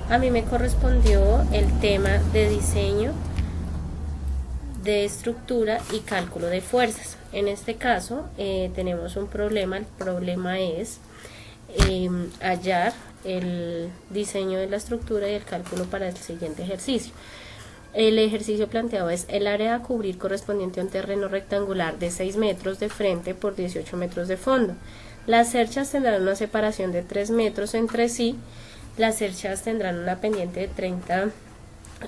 A mí me correspondió el tema de diseño, de estructura y cálculo de fuerzas. En este caso tenemos un problema. El problema es hallar el diseño de la estructura y el cálculo para el siguiente ejercicio. El ejercicio planteado es el área a cubrir correspondiente a un terreno rectangular de 6 metros de frente por 18 metros de fondo. Las cerchas tendrán una separación de 3 metros entre sí. Las cerchas tendrán una pendiente de 30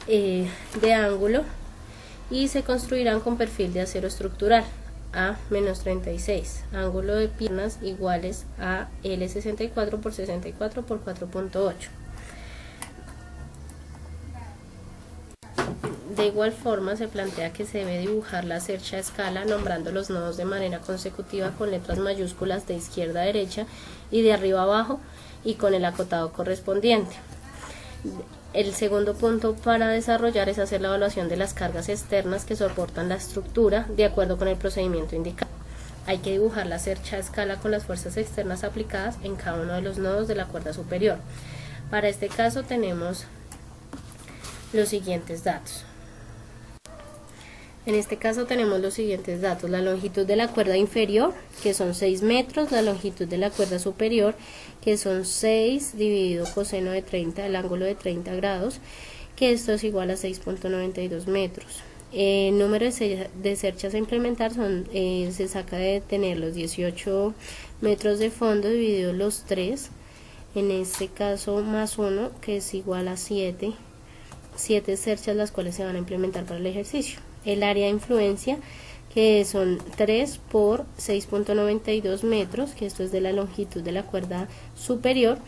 de ángulo y se construirán con perfil de acero estructural a menos 36, ángulo de piernas iguales a L64 por 64 por 4.8. De igual forma se plantea que se debe dibujar la cercha a escala nombrando los nodos de manera consecutiva con letras mayúsculas de izquierda a derecha y de arriba a abajo y con el acotado correspondiente. El segundo punto para desarrollar es hacer la evaluación de las cargas externas que soportan la estructura de acuerdo con el procedimiento indicado. Hay que dibujar la cercha a escala con las fuerzas externas aplicadas en cada uno de los nodos de la cuerda superior. Para este caso tenemos los siguientes datos. En este caso tenemos los siguientes datos: la longitud de la cuerda inferior, que son 6 metros, la longitud de la cuerda superior, que son 6 dividido coseno de 30, el ángulo de 30 grados, que esto es igual a 6.92 metros. El número de cerchas a implementar se saca de tener los 18 metros de fondo dividido los 3, en este caso más 1, que es igual a 7 cerchas las cuales se van a implementar para el ejercicio. El área de influencia, que son 3 por 6.92 metros, que esto es de la longitud de la cuerda superior,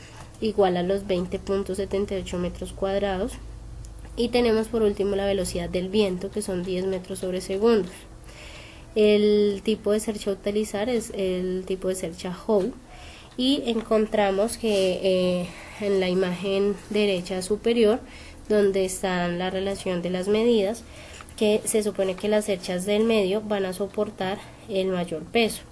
igual a los 20.78 metros cuadrados. Y tenemos por último la velocidad del viento, que son 10 metros sobre segundo. El tipo de cercha a utilizar es el tipo de cercha Howe, y encontramos que en la imagen derecha superior, donde está la relación de las medidas, que se supone que las cerchas del medio van a soportar el mayor peso.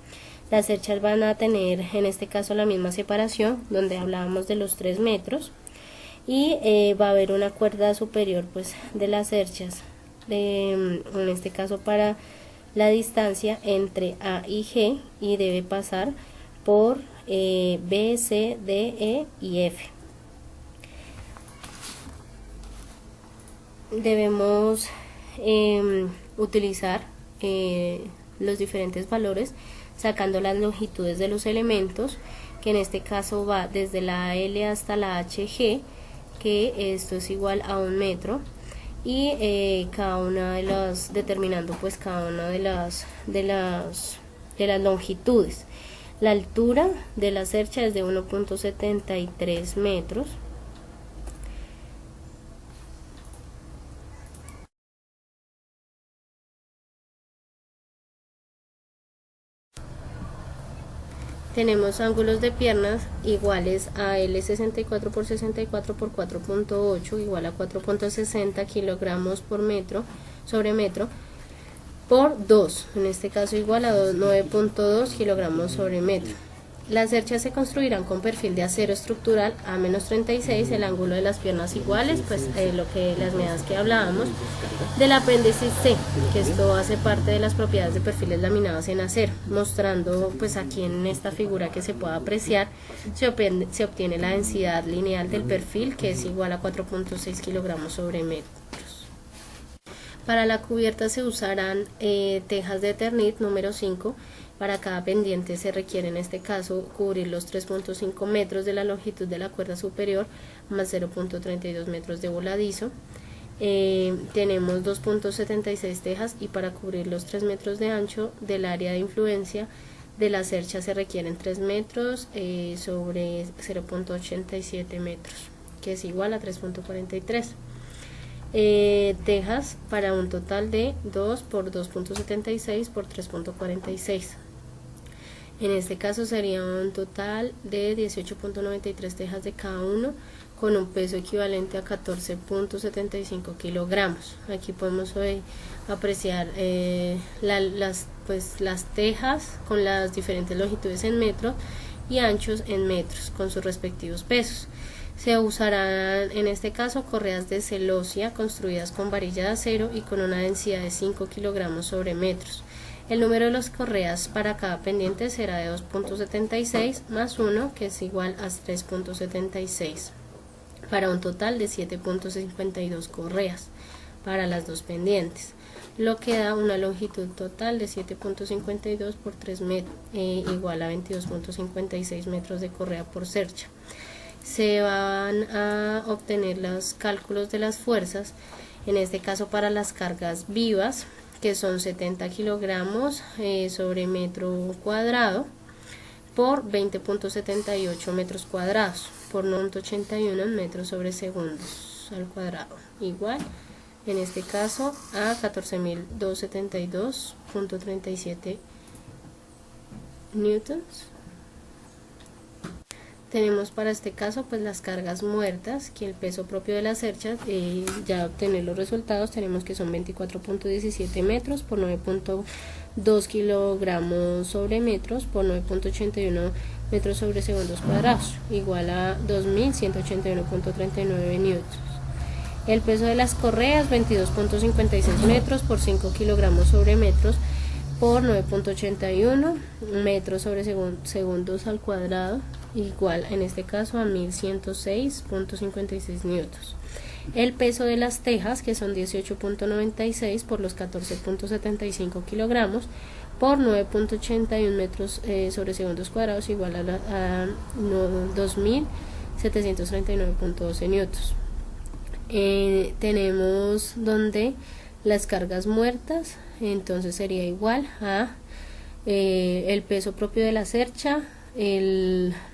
Las cerchas van a tener en este caso la misma separación donde hablábamos de los 3 metros, y va a haber una cuerda superior pues de las cerchas, en este caso para la distancia entre A y G, y debe pasar por B, C, D, E y F. Debemos utilizar los diferentes valores sacando las longitudes de los elementos, que en este caso va desde la L hasta la HG, que esto es igual a 1 metro, y cada una de las, determinando pues cada una de las longitudes. La altura de la cercha es de 1.73 metros. Tenemos ángulos de piernas iguales a L64 por 64 por 4.8 igual a 4.60 kilogramos por metro sobre metro por 2, en este caso igual a 9.2 kilogramos sobre metro. Las cerchas se construirán con perfil de acero estructural a menos 36, el ángulo de las piernas iguales, pues las medidas que hablábamos, del apéndice C, que esto hace parte de las propiedades de perfiles laminados en acero, mostrando pues aquí en esta figura que se puede apreciar, se obtiene la densidad lineal del perfil, que es igual a 4.6 kilogramos sobre metros. Para la cubierta se usarán tejas de Eternit número 5. Para cada pendiente se requiere en este caso cubrir los 3.5 metros de la longitud de la cuerda superior más 0.32 metros de voladizo. Tenemos 2.76 tejas, y para cubrir los 3 metros de ancho del área de influencia de la cercha se requieren 3 metros sobre 0.87 metros, que es igual a 3.43. Tejas para un total de 2 por 2.76 por 3.46. En este caso sería un total de 18.93 tejas de cada uno, con un peso equivalente a 14.75 kilogramos. Aquí podemos apreciar las tejas con las diferentes longitudes en metros y anchos en metros con sus respectivos pesos. Se usarán en este caso correas de celosia construidas con varilla de acero y con una densidad de 5 kilogramos sobre metros. El número de las correas para cada pendiente será de 2.76 más 1, que es igual a 3.76, para un total de 7.52 correas para las dos pendientes, lo que da una longitud total de 7.52 por 3 metros, igual a 22.56 metros de correa por cercha. Se van a obtener los cálculos de las fuerzas, en este caso para las cargas vivas, que son 70 kilogramos sobre metro cuadrado por 20.78 metros cuadrados por 9.81 metros sobre segundos al cuadrado, igual en este caso a 14.272.37 newtons. Tenemos para este caso pues las cargas muertas, que el peso propio de las cerchas, ya obtener los resultados, tenemos que son 24.17 metros por 9.2 kilogramos sobre metros por 9.81 metros sobre segundos cuadrados, igual a 2.181.39 newtons. El peso de las correas, 22.56 metros por 5 kilogramos sobre metros por 9.81 metros sobre segundos al cuadrado, igual en este caso a 1106.56 newtons. El peso de las tejas, que son 18.96 por los 14.75 kilogramos por 9.81 metros sobre segundos cuadrados, igual a 2.739.12 newtons. Tenemos donde las cargas muertas, entonces sería igual a el peso propio de la cercha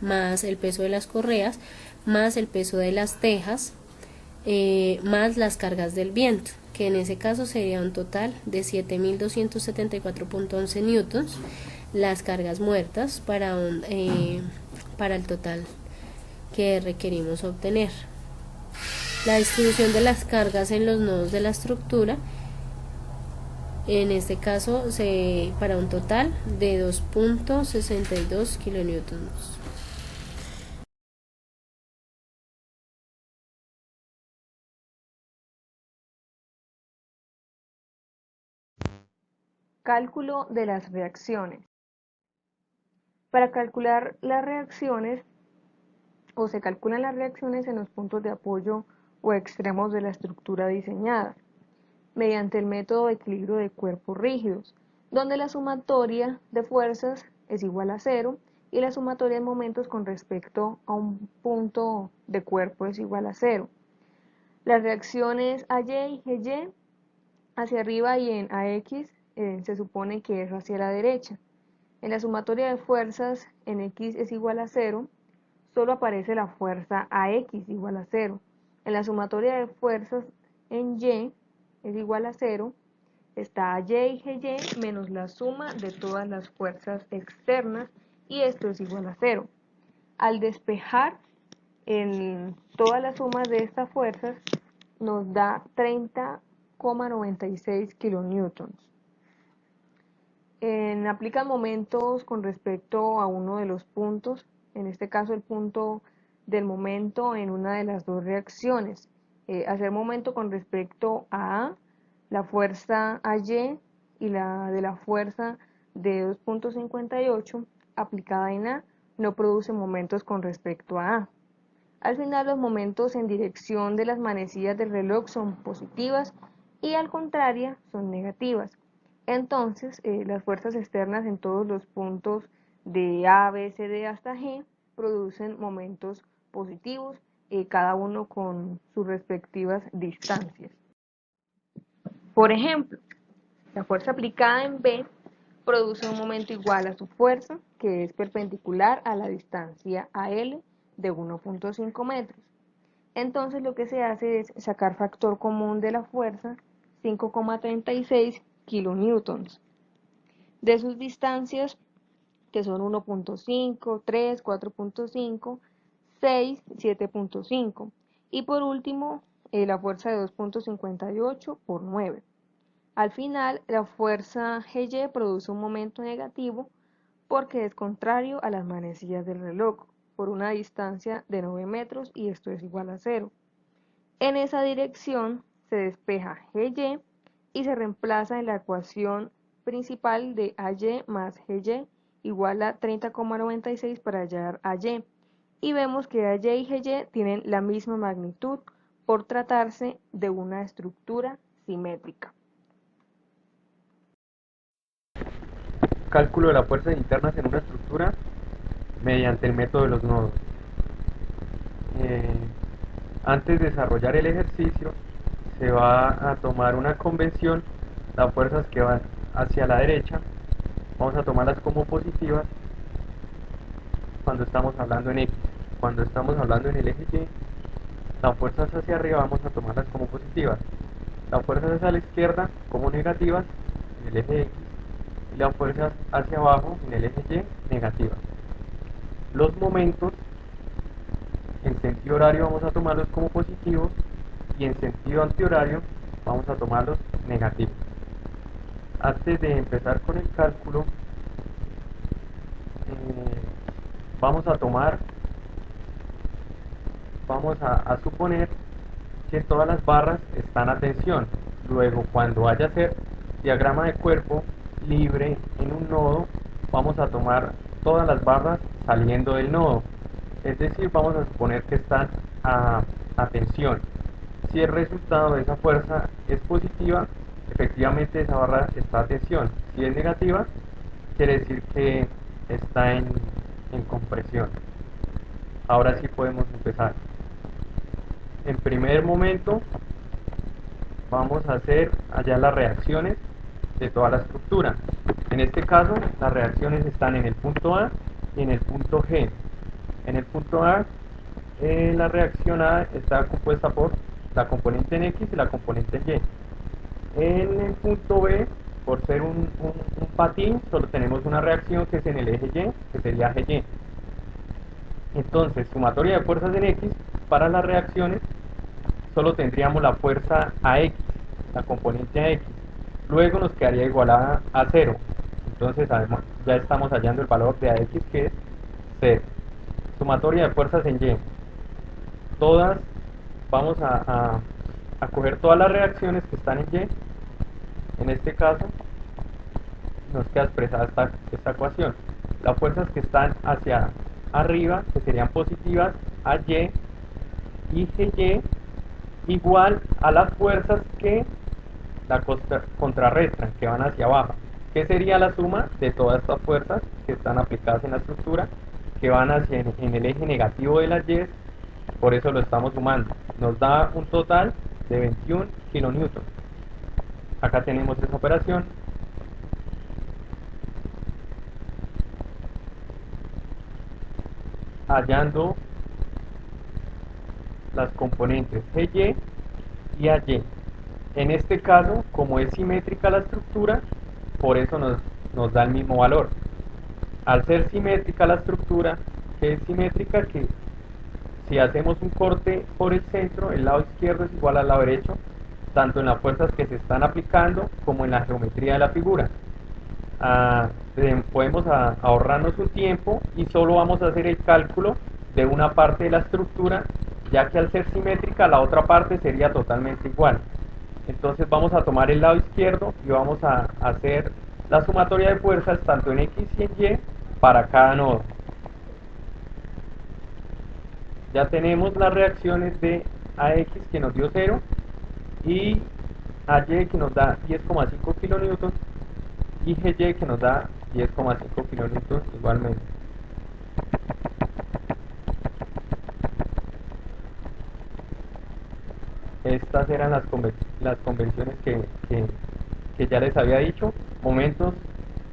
más el peso de las correas más el peso de las tejas más las cargas del viento, que en ese caso sería un total de 7.274.11 newtons las cargas muertas para el total que requerimos obtener. La distribución de las cargas en los nodos de la estructura, en este caso para un total de 2.62 kilonewtons. Cálculo de las reacciones. Para calcular las reacciones, se calculan las reacciones en los puntos de apoyo o extremos de la estructura diseñada, mediante el método de equilibrio de cuerpos rígidos, donde la sumatoria de fuerzas es igual a 0 y la sumatoria de momentos con respecto a un punto de cuerpo es igual a 0. Las reacciones AY y GY hacia arriba y en AX se supone que es hacia la derecha. En la sumatoria de fuerzas en X es igual a 0, solo aparece la fuerza AX igual a 0. En la sumatoria de fuerzas en Y es igual a 0, está AY y GY menos la suma de todas las fuerzas externas y esto es igual a 0. Al despejar todas las sumas de estas fuerzas nos da 30,96 kilonewtons. Aplican momentos con respecto a uno de los puntos, en este caso el punto del momento en una de las dos reacciones. Hacer momento con respecto a la fuerza AY y la de la fuerza de 2.58 aplicada en A no produce momentos con respecto a A. Al final los momentos en dirección de las manecillas del reloj son positivas y al contrario son negativas. Entonces, las fuerzas externas en todos los puntos de A, B, C, D hasta G producen momentos positivos, cada uno con sus respectivas distancias. Por ejemplo, la fuerza aplicada en B produce un momento igual a su fuerza, que es perpendicular a la distancia AL de 1.5 metros. Entonces lo que se hace es sacar factor común de la fuerza, 5,36 kilonewtons, de sus distancias que son 1.5, 3, 4.5, 6, 7.5 y por último la fuerza de 2.58 por 9. Al final la fuerza GY produce un momento negativo porque es contrario a las manecillas del reloj. por una distancia de 9 metros y esto es igual a 0. En esa dirección se despeja GY y se reemplaza en la ecuación principal de AY más GY igual a 30,96 para hallar AY. Y vemos que AY y GY tienen la misma magnitud por tratarse de una estructura simétrica. Cálculo de las fuerzas internas en una estructura mediante el método de los nodos. Antes de desarrollar el ejercicio, se va a tomar una convención. Las fuerzas que van hacia la derecha, vamos a tomarlas como positivas cuando estamos hablando en X. Cuando estamos hablando en el eje Y, las fuerzas hacia arriba vamos a tomarlas como positivas. Las fuerzas hacia la izquierda como negativas en el eje X. Y las fuerzas hacia abajo en el eje Y negativas. Los momentos en sentido horario vamos a tomarlos como positivos y en sentido antihorario vamos a tomarlos negativos. Antes de empezar con el cálculo, vamos a suponer que todas las barras están a tensión. Luego, cuando vaya a ser diagrama de cuerpo libre en un nodo, vamos a tomar todas las barras saliendo del nodo. Es decir, vamos a suponer que están a tensión. Si el resultado de esa fuerza es positiva, efectivamente esa barra está a tensión. Si es negativa, quiere decir que está en compresión. Ahora sí podemos empezar. En primer momento, vamos a hacer allá las reacciones de toda la estructura. En este caso, las reacciones están en el punto A y en el punto G. En el punto A, la reacción A está compuesta por la componente en X y la componente en Y. En el punto B, por ser un patín, solo tenemos una reacción que es en el eje Y, que sería GY. Entonces, sumatoria de fuerzas en X, para las reacciones, solo tendríamos la fuerza AX, la componente AX. Luego nos quedaría igualada a 0. Entonces, además, ya estamos hallando el valor de AX, que es 0. Sumatoria de fuerzas en Y. Todas, vamos a coger todas las reacciones que están en Y. En este caso, nos queda expresada esta ecuación. Las fuerzas que están hacia arriba, que serían positivas, AY y GY, igual a las fuerzas que la contrarrestan, que van hacia abajo. ¿Qué sería la suma de todas estas fuerzas que están aplicadas en la estructura, que van hacia en el eje negativo de las Y? Por eso lo estamos sumando. Nos da un total de 21 kilonewtons. Acá tenemos esa operación. Hallando las componentes GY y AY. En este caso, como es simétrica la estructura, por eso nos da el mismo valor. Al ser simétrica la estructura, que es simétrica, que si hacemos un corte por el centro, el lado izquierdo es igual al lado derecho, tanto en las fuerzas que se están aplicando como en la geometría de la figura. Podemos ahorrarnos un tiempo y solo vamos a hacer el cálculo de una parte de la estructura, ya que al ser simétrica la otra parte sería totalmente igual. Entonces vamos a tomar el lado izquierdo y vamos a hacer la sumatoria de fuerzas tanto en X y en Y para cada nodo. Ya tenemos las reacciones de AX, que nos dio 0, y AY, que nos da 10,5 kilonewtons, y GY, que nos da 10,5 kilonewtons igualmente. Estas eran las convenciones que ya les había dicho. Momentos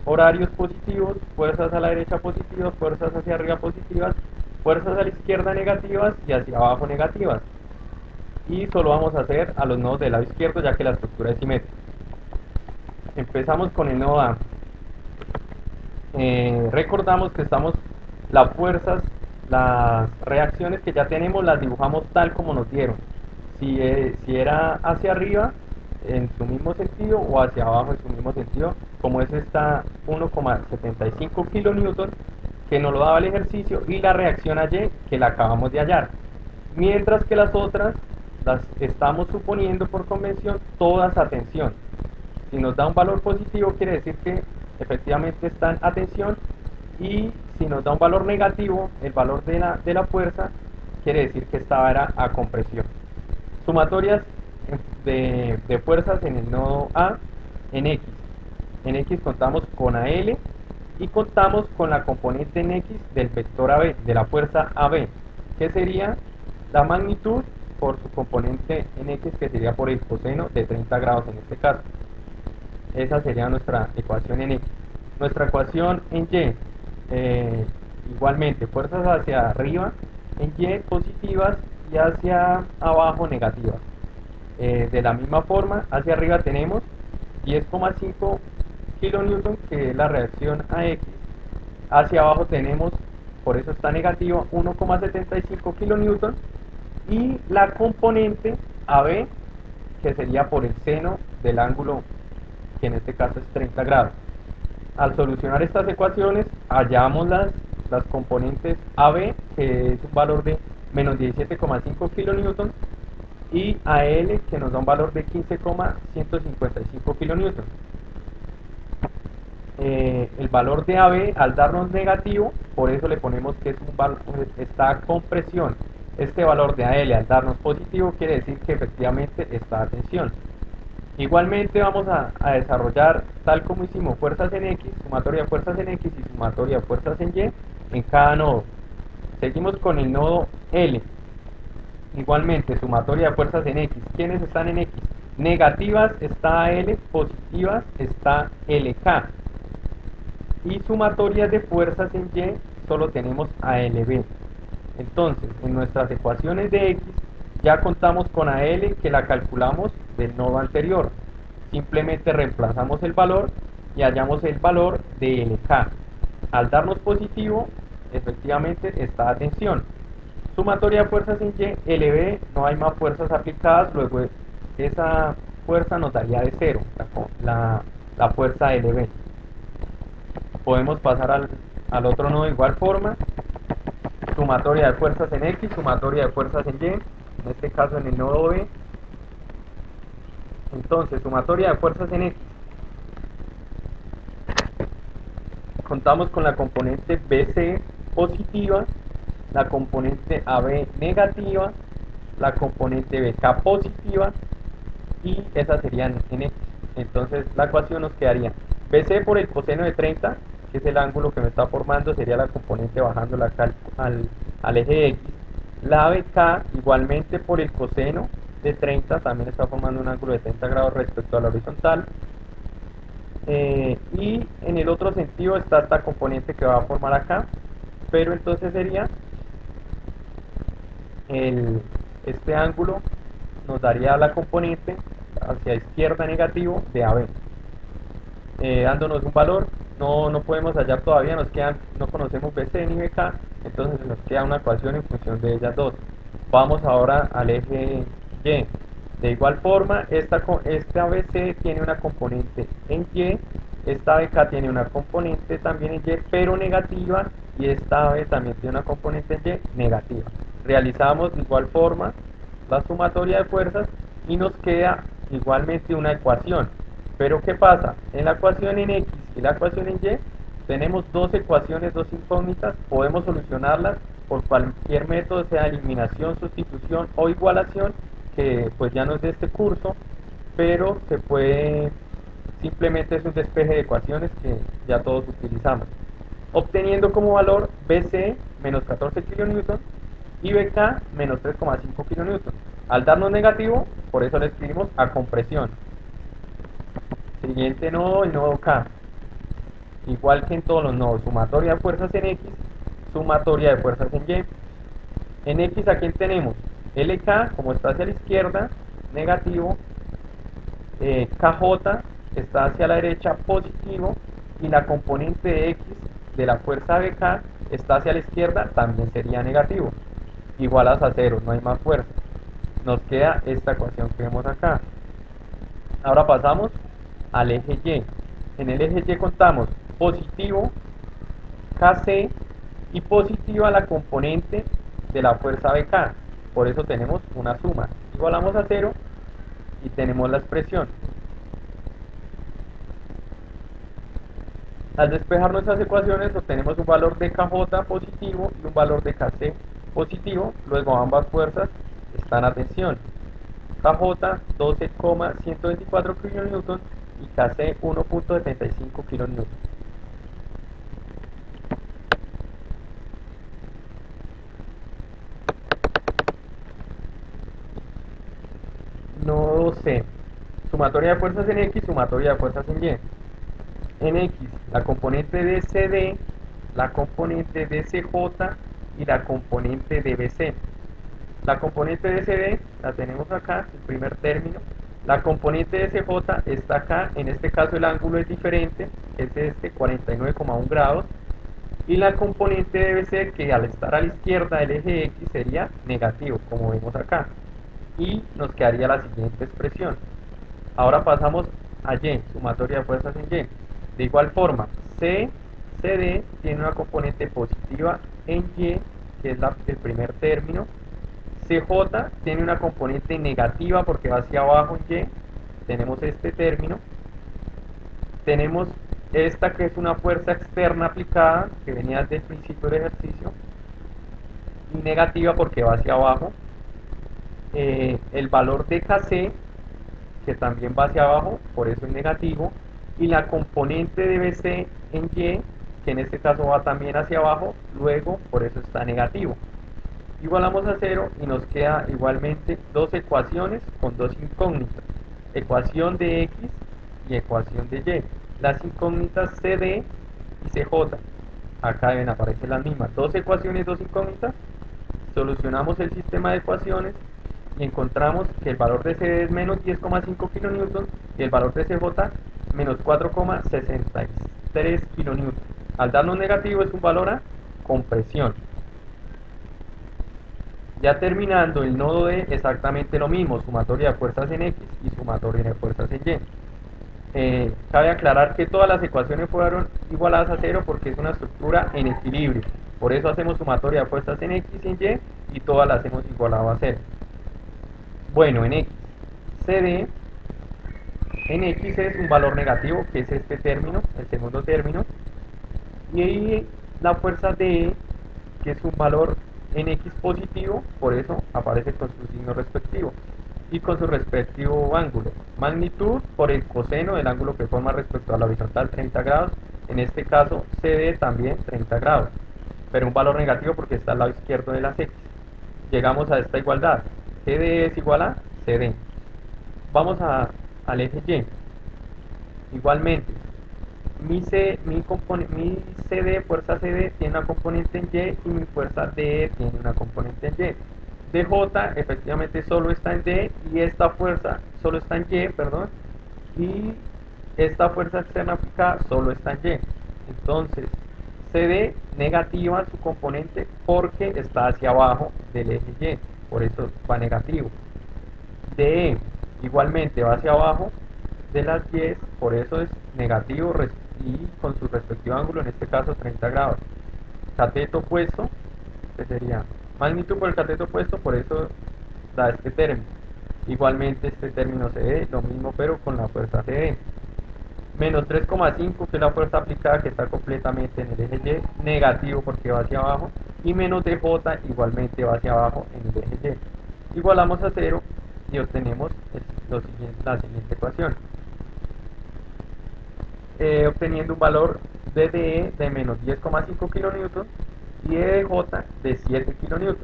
horarios positivos, fuerzas a la derecha positivas, fuerzas hacia arriba positivas, fuerzas a la izquierda negativas y hacia abajo negativas. Y solo vamos a hacer a los nodos del lado izquierdo, ya que la estructura es simétrica. Empezamos con el nodo A. Recordamos que las fuerzas, las reacciones que ya tenemos, las dibujamos tal como nos dieron. Si era hacia arriba, en su mismo sentido, o hacia abajo en su mismo sentido, como es esta 1,75 kilonewtons, que nos lo daba el ejercicio, y la reacción a Y, que la acabamos de hallar. Mientras que las otras las estamos suponiendo por convención todas a tensión. Si nos da un valor positivo, quiere decir que efectivamente están a tensión, y si nos da un valor negativo, el valor de la fuerza, quiere decir que esta era a compresión. Sumatorias de fuerzas en el nodo A en X. En X contamos con AL y contamos con la componente en X del vector AB, de la fuerza AB, que sería la magnitud por su componente en X, que sería por el coseno de 30 grados en este caso. Esa sería nuestra ecuación en X. Nuestra ecuación en Y, igualmente, fuerzas hacia arriba en Y positivas y hacia abajo negativas. De la misma forma, hacia arriba tenemos 10,5 kilonewton, que es la reacción a X. Hacia abajo tenemos, por eso está negativo, 1,75 kilonewton, y la componente AB, que sería por el seno del ángulo, que en este caso es 30 grados. Al solucionar estas ecuaciones, hallamos las componentes AB, que es un valor de menos 17,5 kilonewton, y AL, que nos da un valor de 15,155 kilonewton. El valor de AB, al darnos negativo, por eso le ponemos que es está a compresión. Este valor de AL, al darnos positivo, quiere decir que efectivamente está a tensión. Igualmente vamos a desarrollar, tal como hicimos fuerzas en X, sumatoria de fuerzas en X y sumatoria de fuerzas en Y, en cada nodo. Seguimos con el nodo L. Igualmente, sumatoria de fuerzas en X. ¿Quiénes están en X? Negativas está L, positivas está LK. Y sumatorias de fuerzas en Y solo tenemos ALB. Entonces, en nuestras ecuaciones de X ya contamos con AL, que la calculamos del nodo anterior. Simplemente reemplazamos el valor y hallamos el valor de LK. Al darnos positivo, efectivamente está a tensión. Sumatoria de fuerzas en Y, LB, no hay más fuerzas aplicadas, luego esa fuerza nos daría de cero, la fuerza LB. Podemos pasar al otro nodo de igual forma. Sumatoria de fuerzas en X, sumatoria de fuerzas en Y, en este caso en el nodo B. Entonces, sumatoria de fuerzas en X. Contamos con la componente BC positiva, la componente AB negativa, la componente BK positiva, y esas serían en X. Entonces la ecuación nos quedaría BC por el coseno de 30, que es el ángulo que me está formando, sería la componente bajándola acá al eje X. La BK igualmente por el coseno de 30, también está formando un ángulo de 30 grados respecto a la horizontal. Y en el otro sentido está esta componente que va a formar acá, pero entonces sería este ángulo nos daría la componente hacia izquierda negativo de AB, dándonos un valor. No podemos hallar todavía, no conocemos BC ni BK, entonces nos queda una ecuación en función de ellas dos. Vamos ahora al eje Y. De igual forma, esta ABC tiene una componente en Y, esta BK tiene una componente también en Y, pero negativa, y esta AB también tiene una componente en Y negativa. Realizamos de igual forma la sumatoria de fuerzas y nos queda igualmente una ecuación. Pero ¿qué pasa? En la ecuación en X y la ecuación en Y tenemos dos ecuaciones, dos incógnitas. Podemos solucionarlas por cualquier método, sea eliminación, sustitución o igualación, que pues ya no es de este curso, pero se puede, simplemente es un despeje de ecuaciones que ya todos utilizamos, obteniendo como valor BC menos 14 kilonewton y BK menos 3,5 kilonewton. Al darnos negativo, por eso le escribimos a compresión. Siguiente nodo, el nodo K. Igual que en todos los nodos, sumatoria de fuerzas en X, sumatoria de fuerzas en Y. En X, ¿a quién tenemos? LK, como está hacia la izquierda, negativo. KJ está hacia la derecha, positivo. Y la componente de X de la fuerza BK está hacia la izquierda, también sería negativo. Igualas a cero, no hay más fuerza. Nos queda esta ecuación que vemos acá. Ahora pasamos al eje Y. En el eje Y contamos positivo KC y positiva la componente de la fuerza BK. Por eso tenemos una suma. Igualamos a 0 y tenemos la expresión. Al despejar nuestras ecuaciones obtenemos un valor de KJ positivo y un valor de KC positivo. Luego ambas fuerzas están a tensión. KJ 12,124 kN y KC 1,75 kN. Nodo C. Sumatoria de fuerzas en X, sumatoria de fuerzas en Y. En X, la componente de CD, la componente de CJ y la componente de BC. La componente de CD la tenemos acá, el primer término. La componente de CJ está acá, en este caso el ángulo es diferente, es este 49,1 grados. Y la componente de BC, que al estar a la izquierda del eje X sería negativo, como vemos acá. Y nos quedaría la siguiente expresión. Ahora pasamos a Y, sumatoria de fuerzas en Y. De igual forma, CD tiene una componente positiva en Y, que es el primer término. CJ tiene una componente negativa porque va hacia abajo en Y. Tenemos este término. Tenemos esta que es una fuerza externa aplicada, que venía desde el principio del ejercicio. Y negativa porque va hacia abajo. El valor de KC, que también va hacia abajo, por eso es negativo, y la componente de BC en Y, que en este caso va también hacia abajo, luego por eso está negativo. Igualamos a 0 y nos queda igualmente dos ecuaciones con dos incógnitas, ecuación de X y ecuación de Y. Las incógnitas CD y CJ, acá deben aparecer las mismas, dos ecuaciones, dos incógnitas. Solucionamos el sistema de ecuaciones y encontramos que el valor de CD es menos 10,5 kN y el valor de CJ menos 4,63 kN. Al darnos negativo es un valor a compresión. Ya terminando el nodo D, exactamente lo mismo, sumatoria de fuerzas en X y sumatoria de fuerzas en Y. Cabe aclarar que todas las ecuaciones fueron igualadas a 0 porque es una estructura en equilibrio. Por eso hacemos sumatoria de fuerzas en X y en Y y todas las hemos igualado a 0. Bueno, en X, CD, en X es un valor negativo, que es este término, el segundo término, y la fuerza DE, que es un valor en X positivo, por eso aparece con su signo respectivo, y con su respectivo ángulo. Magnitud por el coseno del ángulo que forma respecto a la horizontal, 30 grados, en este caso CD también 30 grados, pero un valor negativo porque está al lado izquierdo de las X. Llegamos a esta igualdad, GD es igual a CD. Vamos al eje Y. Igualmente, mi CD, fuerza CD, tiene una componente en Y y mi fuerza DE tiene una componente en Y. DJ efectivamente solo está en D y esta fuerza solo está en Y, perdón, y esta fuerza externa aplicada solo está en Y. Entonces, CD negativa su componente porque está hacia abajo del eje Y, por eso va negativo. DE igualmente va hacia abajo de las Y, por eso es negativo y con su respectivo ángulo, en este caso 30 grados. Cateto opuesto, que sería magnitud por el cateto opuesto, por eso da este término. Igualmente este término CD, lo mismo pero con la fuerza CD. Menos 3,5 que es la fuerza aplicada que está completamente en el eje Y, negativo porque va hacia abajo, y menos DJ igualmente va hacia abajo en el eje Y. Igualamos a 0 y obtenemos la siguiente ecuación. Obteniendo un valor de DE de menos 10,5 kN y de DJ de 7 kN.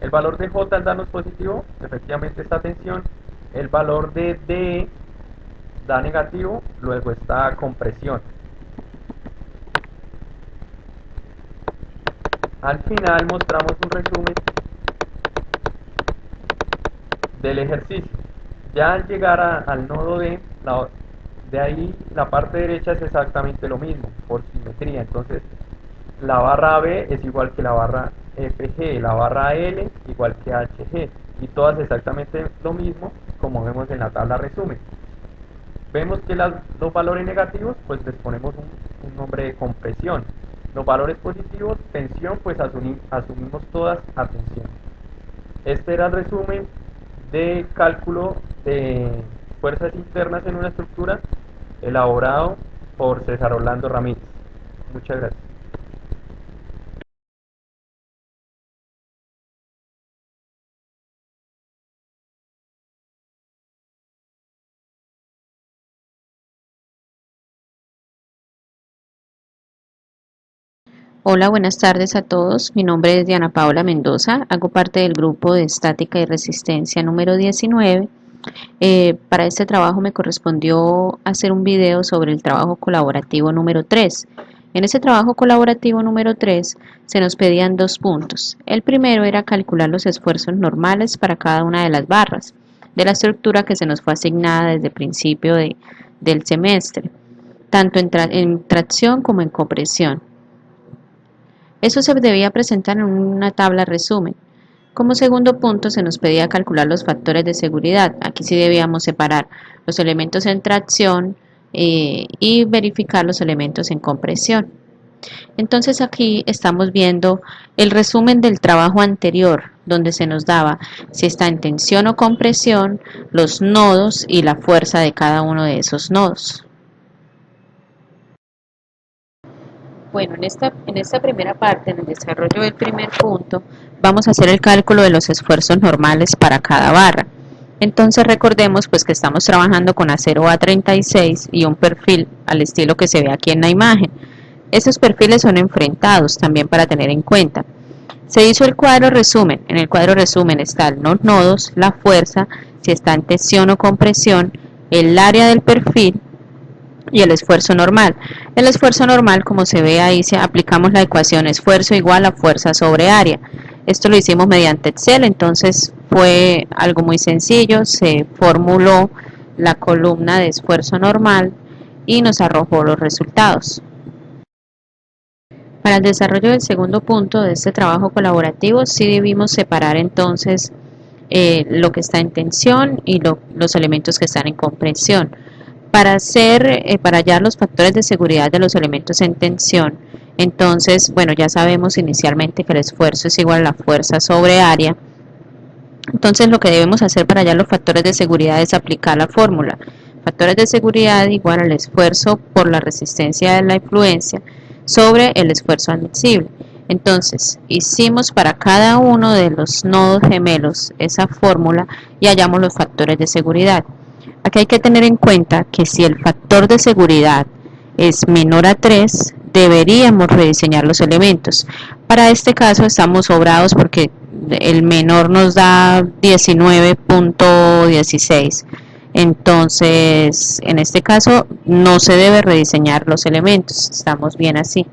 El valor de J al darnos positivo, efectivamente está tensión. El valor de DE da negativo, luego está compresión. Al final mostramos un resumen del ejercicio. Ya al llegar al nodo D, de ahí la parte derecha es exactamente lo mismo, por simetría. Entonces, la barra AB es igual que la barra FG, la barra L igual que HG, y todas exactamente lo mismo, como vemos en la tabla resumen. Vemos que los valores negativos, pues les ponemos un nombre de compresión. Los valores positivos, tensión, pues asumimos todas a tensión. Este era el resumen de cálculo de fuerzas internas en una estructura elaborado por César Orlando Ramírez. Muchas gracias. Hola, buenas tardes a todos. Mi nombre es Diana Paula Mendoza. Hago parte del grupo de estática y resistencia número 19. Para este trabajo me correspondió hacer un video sobre el trabajo colaborativo número 3. En ese trabajo colaborativo número 3 se nos pedían 2 puntos. El primero era calcular los esfuerzos normales para cada una de las barras de la estructura que se nos fue asignada desde el principio del semestre, tanto en tracción como en compresión. Eso se debía presentar en una tabla resumen. Como segundo punto se nos pedía calcular los factores de seguridad. Aquí sí debíamos separar los elementos en tracción y verificar los elementos en compresión. Entonces aquí estamos viendo el resumen del trabajo anterior, donde se nos daba si está en tensión o compresión, los nodos y la fuerza de cada uno de esos nodos. Bueno, en esta primera parte, en el desarrollo del primer punto, vamos a hacer el cálculo de los esfuerzos normales para cada barra. Entonces recordemos pues que estamos trabajando con acero A36 y un perfil al estilo que se ve aquí en la imagen. Esos perfiles son enfrentados también para tener en cuenta. Se hizo el cuadro resumen. En el cuadro resumen están los nodos, la fuerza, si está en tensión o compresión, el área del perfil y el esfuerzo normal. El esfuerzo normal, como se ve ahí, aplicamos la ecuación esfuerzo igual a fuerza sobre área. Esto lo hicimos mediante Excel, entonces fue algo muy sencillo. Se formuló la columna de esfuerzo normal y nos arrojó los resultados. Para el desarrollo del segundo punto de este trabajo colaborativo, sí debimos separar entonces lo que está en tensión y los elementos que están en compresión. Para hallar los factores de seguridad de los elementos en tensión, entonces, bueno, ya sabemos inicialmente que el esfuerzo es igual a la fuerza sobre área. Entonces, lo que debemos hacer para hallar los factores de seguridad es aplicar la fórmula. Factores de seguridad igual al esfuerzo por la resistencia de la influencia sobre el esfuerzo admisible. Entonces, hicimos para cada uno de los nodos gemelos esa fórmula y hallamos los factores de seguridad. Aquí hay que tener en cuenta que si el factor de seguridad es menor a 3, deberíamos rediseñar los elementos. Para este caso estamos sobrados porque el menor nos da 19.16. Entonces, en este caso no se debe rediseñar los elementos, estamos bien así.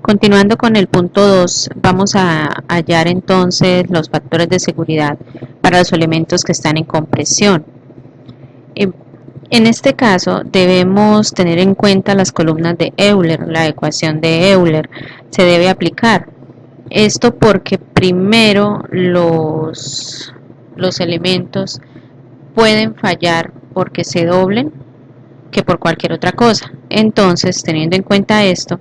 Continuando con el punto 2, vamos a hallar entonces los factores de seguridad para los elementos que están en compresión. En este caso debemos tener en cuenta las columnas de Euler, la ecuación de Euler se debe aplicar. Esto porque primero los elementos pueden fallar porque se doblen que por cualquier otra cosa. Entonces, teniendo en cuenta esto,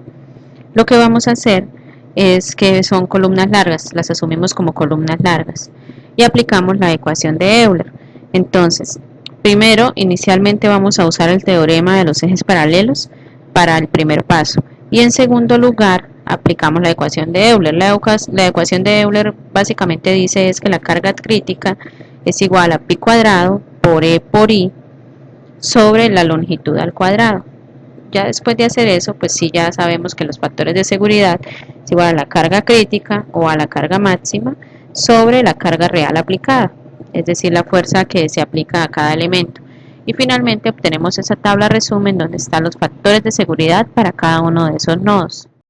lo que vamos a hacer es que son columnas largas, las asumimos como columnas largas y aplicamos la ecuación de Euler. Entonces, primero, inicialmente vamos a usar el teorema de los ejes paralelos para el primer paso y en segundo lugar aplicamos la ecuación de Euler. La ecuación de Euler básicamente dice es que la carga crítica es igual a pi cuadrado por E por I sobre la longitud al cuadrado. Ya después de hacer eso, pues sí ya sabemos que los factores de seguridad es igual a la carga crítica o a la carga máxima sobre la carga real aplicada, es decir, la fuerza que se aplica a cada elemento. Y finalmente obtenemos esa tabla resumen donde están los factores de seguridad para cada uno de esos nodos.